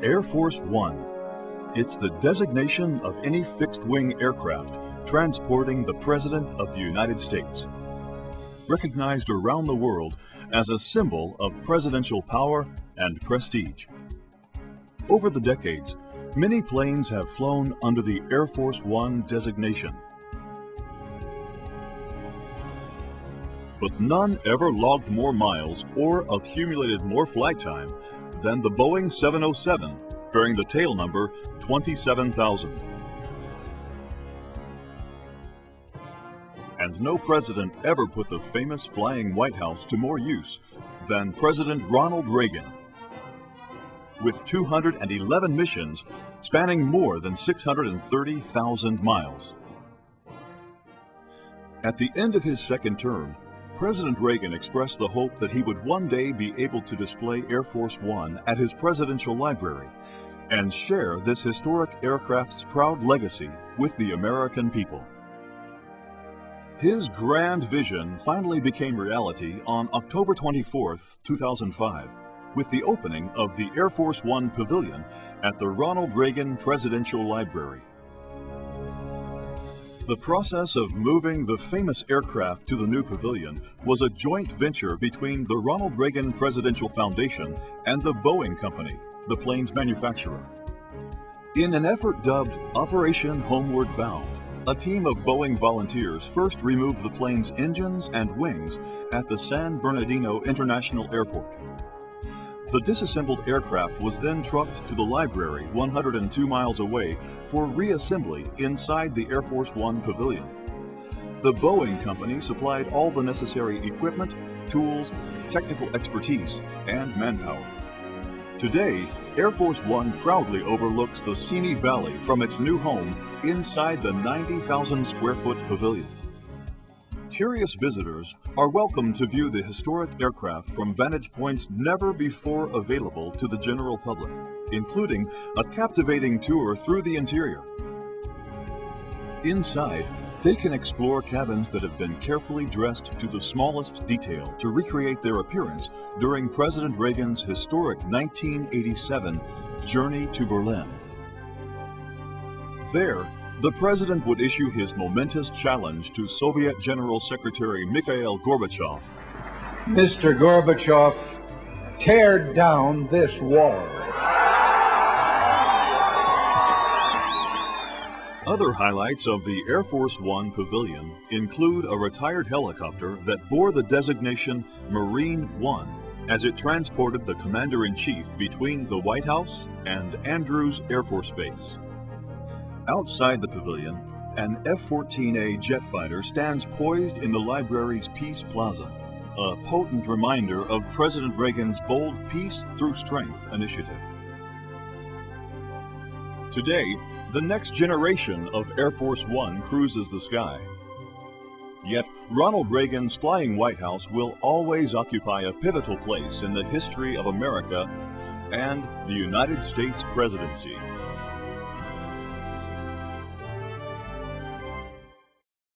Air Force One. It's the designation of any fixed-wing aircraft transporting the President of the United States. Recognized around the world as a symbol of presidential power and prestige. Over the decades, many planes have flown under the Air Force One designation. But none ever logged more miles or accumulated more flight time than the Boeing 707, bearing the tail number 27,000. And no president ever put the famous flying White House to more use than President Ronald Reagan. With 211 missions spanning more than 630,000 miles. At the end of his second term, President Reagan expressed the hope that he would one day be able to display Air Force One at his presidential library and share this historic aircraft's proud legacy with the American people. His grand vision finally became reality on October 24, 2005, with the opening of the Air Force One Pavilion at the Ronald Reagan Presidential Library. The process of moving the famous aircraft to the new pavilion was a joint venture between the Ronald Reagan Presidential Foundation and the Boeing Company, the plane's manufacturer. In an effort dubbed Operation Homeward Bound, a team of Boeing volunteers first removed the plane's engines and wings at the San Bernardino International Airport. The disassembled aircraft was then trucked to the library 102 miles away for reassembly inside the Air Force One Pavilion. The Boeing Company supplied all the necessary equipment, tools, technical expertise, and manpower. Today, Air Force One proudly overlooks the Simi Valley from its new home inside the 90,000 square foot pavilion. Curious visitors are welcome to view the historic aircraft from vantage points never before available to the general public, including a captivating tour through the interior. Inside, they can explore cabins that have been carefully dressed to the smallest detail to recreate their appearance during President Reagan's historic 1987 journey to Berlin. There, the President would issue his momentous challenge to Soviet General Secretary Mikhail Gorbachev. Mr. Gorbachev, tear down this wall. Other highlights of the Air Force One Pavilion include a retired helicopter that bore the designation Marine One as it transported the Commander-in-Chief between the White House and Andrews Air Force Base. Outside the pavilion, an F-14A jet fighter stands poised in the library's Peace Plaza, a potent reminder of President Reagan's bold Peace Through Strength initiative. Today, the next generation of Air Force One cruises the sky. Yet, Ronald Reagan's flying White House will always occupy a pivotal place in the history of America and the United States presidency.